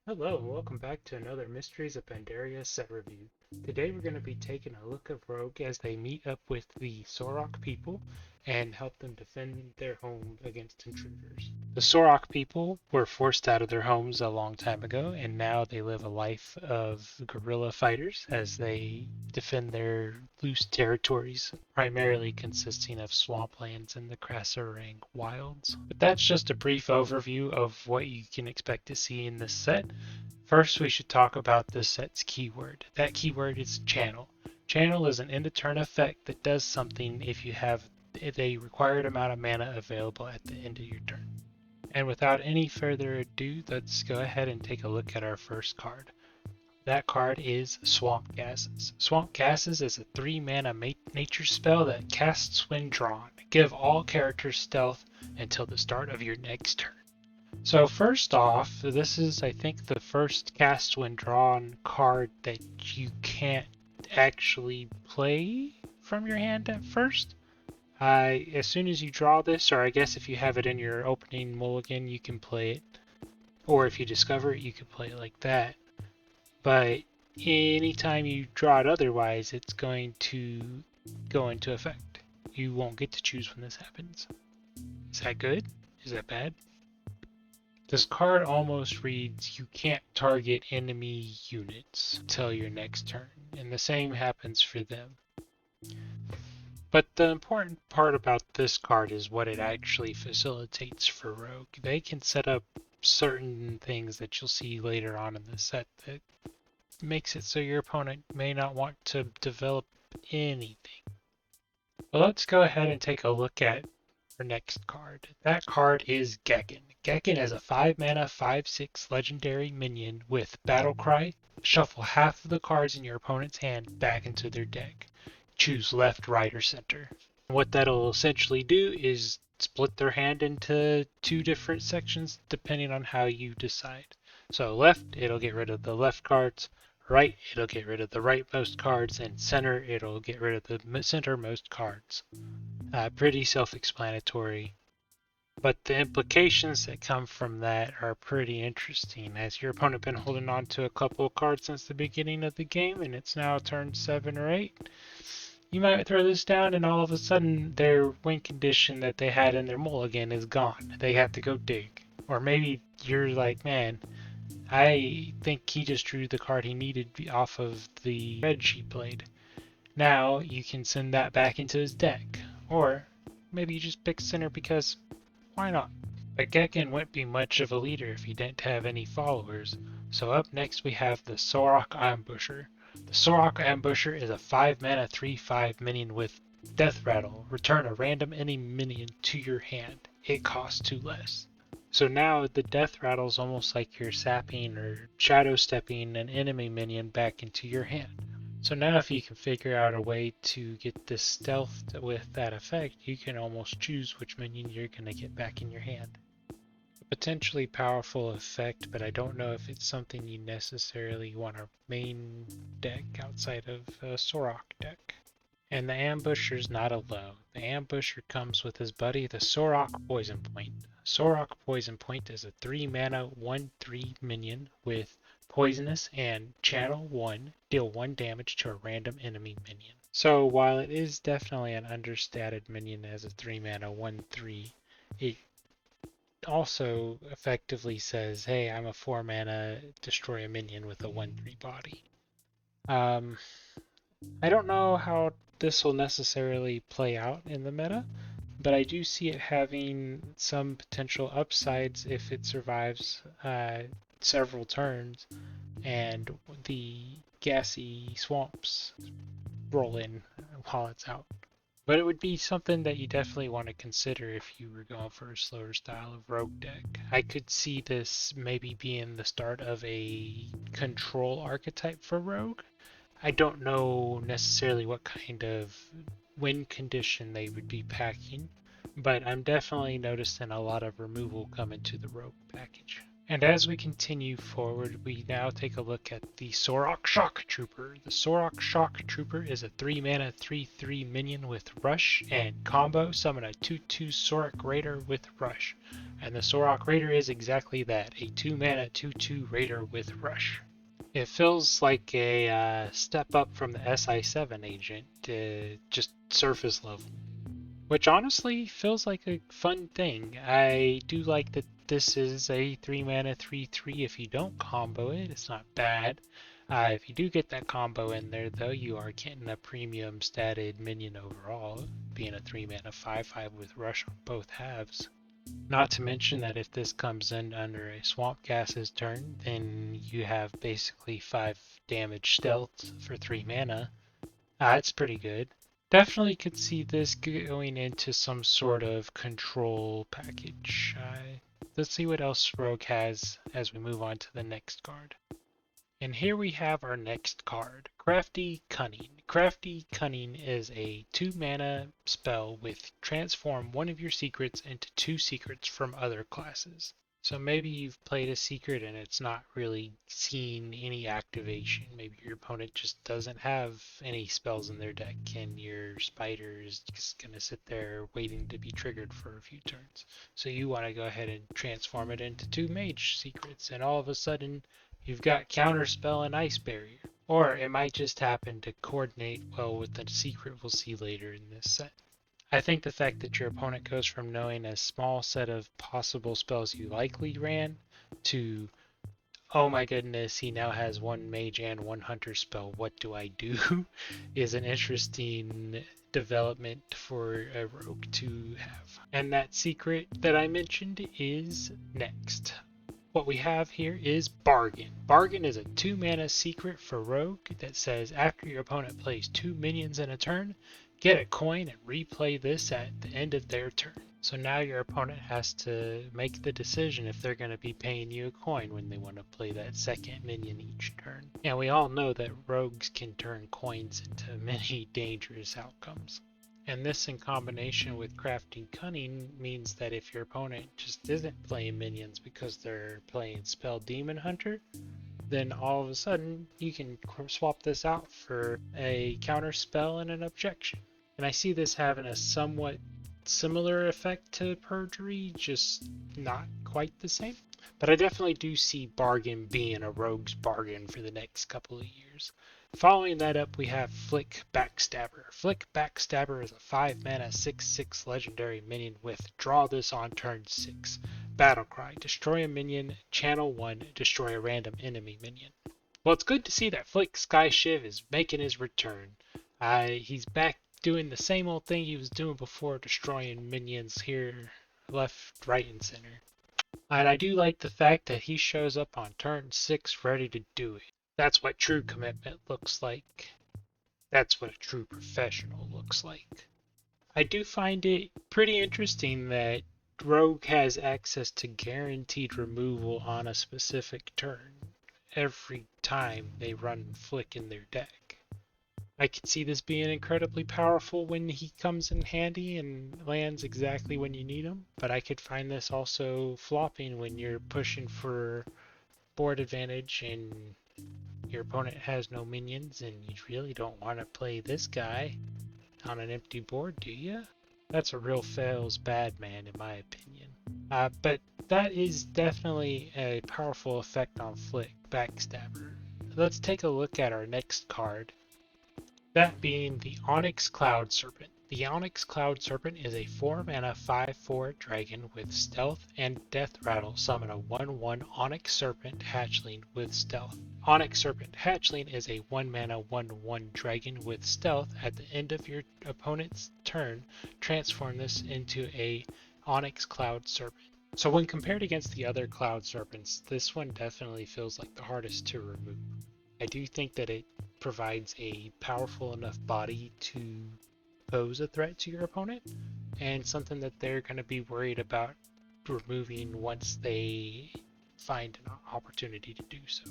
Hello and welcome back to another Mysteries of Pandaria set review. Today we're going to be taking a look at Rogue as they meet up with the Sorok people and help them defend their home against intruders. The Sorok people were forced out of their homes a long time ago, and now they live a life of guerrilla fighters as they defend their loose territories, primarily consisting of swamplands and the Krasarang wilds. But that's just a brief overview of what you can expect to see in this set. First, we should talk about this set's keyword. That keyword is channel. Channel is an end of turn effect that does something if you have a required amount of mana available at the end of your turn. And without any further ado, let's go ahead and take a look at our first card. That card is Swamp Gases. Swamp Gases is a 3 mana nature spell that casts when drawn. Give all characters stealth until the start of your next turn. So first off, this is I think the first cast when drawn card that you can't actually play from your hand at first. As soon as you draw this, or I guess if you have it in your opening mulligan, you can play it. Or if you discover it, you can play it like that. But anytime you draw it otherwise, it's going to go into effect. You won't get to choose when this happens. Is that good? Is that bad? This card almost reads, you can't target enemy units till your next turn, and the same happens for them. But the important part about this card is what it actually facilitates for Rogue. They can set up certain things that you'll see later on in the set that makes it so your opponent may not want to develop anything. But let's go ahead and take a look at our next card. That card is Gekken. Gekken is a 5 mana 5/6 legendary minion with Battle Cry. Shuffle half of the cards in your opponent's hand back into their deck. Choose left, right, or center. What that'll essentially do is split their hand into two different sections depending on how you decide. So left, it'll get rid of the left cards. Right, it'll get rid of the rightmost cards. And center, it'll get rid of the centermost cards. Pretty self-explanatory. But the implications that come from that are pretty interesting. Has your opponent been holding on to a couple of cards since the beginning of the game and it's now turn 7 or 8? You might throw this down and all of a sudden their win condition that they had in their mulligan is gone. They have to go dig. Or maybe you're like, man, I think he just drew the card he needed off of the red she played. Now you can send that back into his deck. Or maybe you just pick center because why not? But Gekken wouldn't be much of a leader if he didn't have any followers. So up next we have the Sorok Ambusher. The Sorok Ambusher is a 5 mana 3/5 minion with Death Rattle. Return a random enemy minion to your hand. It costs 2 less. So now the Death Rattle is almost like you're sapping or shadow stepping an enemy minion back into your hand. So now if you can figure out a way to get this stealth with that effect, you can almost choose which minion you're going to get back in your hand. A potentially powerful effect, but I don't know if it's something you necessarily want to main deck outside of a Sorok deck. And the Ambusher's not alone. The Ambusher comes with his buddy, the Sorok Poison Point. Sorok Poison Point is a 3 mana 1/3 minion with Poisonous and Channel 1, deal 1 damage to a random enemy minion. So while it is definitely an understated minion as a 3 mana 1/3, it also effectively says, hey, I'm a 4 mana destroy a minion with a 1/3 body. I don't know how this will necessarily play out in the meta, but I do see it having some potential upsides if it survives several turns and the gassy swamps roll in while it's out. But it would be something that you definitely want to consider if you were going for a slower style of rogue deck. I could see this maybe being the start of a control archetype for rogue. I don't know necessarily what kind of win condition they would be packing, but I'm definitely noticing a lot of removal come into the rogue package. And as we continue forward, we now take a look at the Sorok Shock Trooper. The Sorok Shock Trooper is a 3 mana 3/3 minion with Rush and combo summon a 2/2 Sorok Raider with Rush. And the Sorok Raider is exactly that, a 2 mana 2/2 Raider with Rush. It feels like a step up from the SI7 agent, just surface level. Which honestly feels like a fun thing. I do like that this is a 3 mana 3/3 if you don't combo it. It's not bad. If you do get that combo in there though, you are getting a premium statted minion overall, being a 3 mana 5/5 with rush on both halves. Not to mention that if this comes in under a Swamp Gas's turn, then you have basically 5 damage stealth for 3 mana. It's pretty good. Definitely could see this going into some sort of control package. Let's see what else Rogue has as we move on to the next card. And here we have our next card, Crafty Cunning. Crafty Cunning is a 2 mana spell with transform one of your secrets into 2 secrets from other classes. So maybe you've played a secret and it's not really seen any activation. Maybe your opponent just doesn't have any spells in their deck and your spider is just going to sit there waiting to be triggered for a few turns. So you want to go ahead and transform it into 2 mage secrets, and all of a sudden you've got Counterspell and Ice Barrier. Or it might just happen to coordinate well with the secret we'll see later in this set. I think the fact that your opponent goes from knowing a small set of possible spells you likely ran to, oh my goodness, he now has 1 mage and 1 hunter spell, what do I do? is an interesting development for a rogue to have. And that secret that I mentioned is next. What we have here is Bargain. Bargain is a 2 mana secret for rogue that says after your opponent plays 2 minions in a turn, get a coin and replay this at the end of their turn. So now your opponent has to make the decision if they're going to be paying you a coin when they want to play that second minion each turn. And we all know that rogues can turn coins into many dangerous outcomes. And this in combination with Crafty Cunning means that if your opponent just isn't playing minions because they're playing Spell Demon Hunter, then all of a sudden you can swap this out for a counter spell and an objection. And I see this having a somewhat similar effect to Perjury, just not quite the same. But I definitely do see Bargain being a rogue's bargain for the next couple of years. Following that up, we have Flick Backstabber. Flick Backstabber is a 5 mana 6/6 legendary minion with draw this on turn 6. Battlecry. Destroy a minion, channel 1, destroy a random enemy minion. Well, it's good to see that Flick Skyshiv is making his return. He's back doing the same old thing he was doing before, destroying minions here, left, right, and center. And I do like the fact that he shows up on turn 6 ready to do it. That's what true commitment looks like. That's what a true professional looks like. I do find it pretty interesting that Rogue has access to guaranteed removal on a specific turn every time they run Flick in their deck. I could see this being incredibly powerful when he comes in handy and lands exactly when you need him, but I could find this also flopping when you're pushing for board advantage and your opponent has no minions and you really don't want to play this guy on an empty board, do you? That's a real fails bad man in my opinion. But that is definitely a powerful effect on Flick Backstabber. Let's take a look at our next card, that being the Onyx Cloud Serpent. The Onyx Cloud Serpent is a 4 mana 5/4 dragon with stealth and death rattle. Summon a 1/1 Onyx Serpent hatchling with stealth. Onyx Serpent hatchling is a 1 mana 1/1 dragon with stealth. At the end of your opponent's turn, transform this into a Onyx Cloud Serpent. So when compared against the other Cloud Serpents, this one definitely feels like the hardest to remove. I do think that it provides a powerful enough body to pose a threat to your opponent, and something that they're going to be worried about removing once they find an opportunity to do so.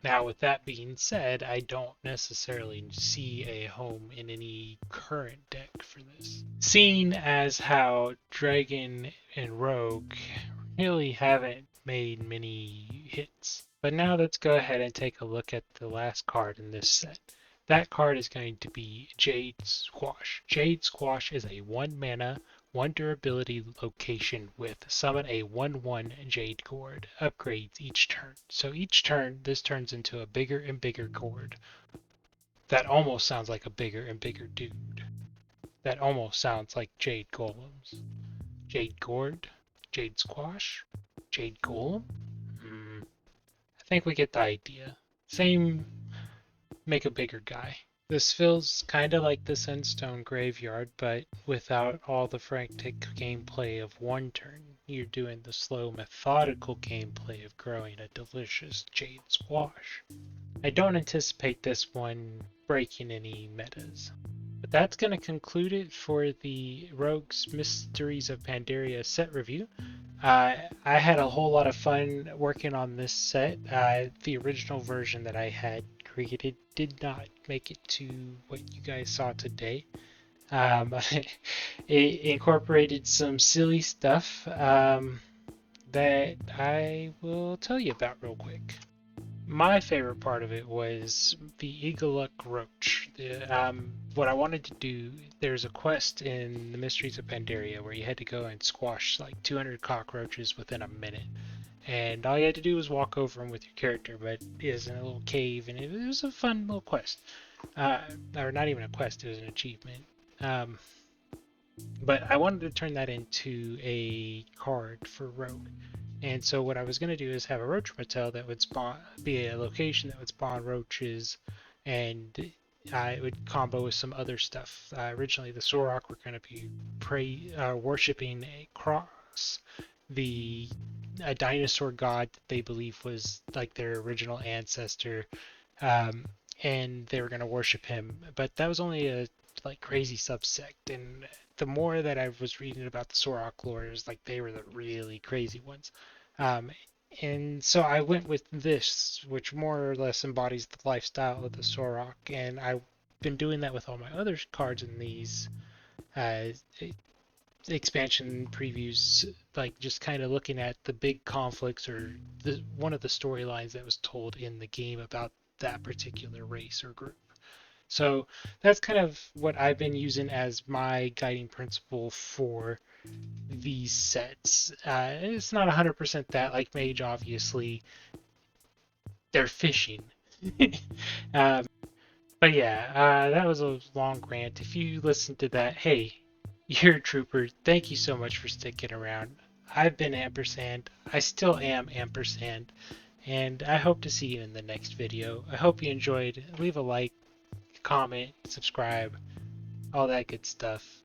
Now, with that being said, I don't necessarily see a home in any current deck for this. Seeing as how Dragon and Rogue really haven't made many hits. But now let's go ahead and take a look at the last card in this set. That card is going to be Jade Squash. Jade Squash is a 1 mana, 1 durability location with summon a 1/1 Jade Gourd. Upgrades each turn. So each turn, this turns into a bigger and bigger gourd. That almost sounds like a bigger and bigger dude. That almost sounds like Jade Golems. Jade Gourd? Jade Squash? Jade Golem? I think we get the idea. Same, make a bigger guy. This feels kind of like the Sunstone Graveyard, but without all the frantic gameplay of one turn. You're doing the slow, methodical gameplay of growing a delicious Jade Squash. I don't anticipate this one breaking any metas. But that's going to conclude it for the Rogues Mysteries of Pandaria set review. I had a whole lot of fun working on this set. The original version that I had created did not make it to what you guys saw today. It incorporated some silly stuff that I will tell you about real quick. My favorite part of it was the Eagle Roach. What I wanted to do, there's a quest in the Mysteries of Pandaria where you had to go and squash like 200 cockroaches within a minute. And all you had to do was walk over them with your character, but it was in a little cave, and it was a fun little quest. Or not even a quest, it was an achievement. But I wanted to turn that into a card for Rogue. And so what I was going to do is have a roach motel that would be a location that would spawn roaches, and it would combo with some other stuff. Originally, the Sorok were going to be worshipping a cross, a dinosaur god that they believe was like their original ancestor, and they were going to worship him. But that was only a like crazy subsect, and the more that I was reading about the Sorok lore, it was like they were the really crazy ones. And so I went with this, which more or less embodies the lifestyle of the Sorok, and I've been doing that with all my other cards in these expansion previews, like just kind of looking at the big conflicts or one of the storylines that was told in the game about that particular race or group. So that's kind of what I've been using as my guiding principle for these sets. It's not 100% that, like Mage, obviously, they're fishing. But yeah, that was a long rant. If you listened to that, hey, you're a trooper. Thank you so much for sticking around. I've been Ampersand. I still am Ampersand. And I hope to see you in the next video. I hope you enjoyed. Leave a like, comment, subscribe, all that good stuff.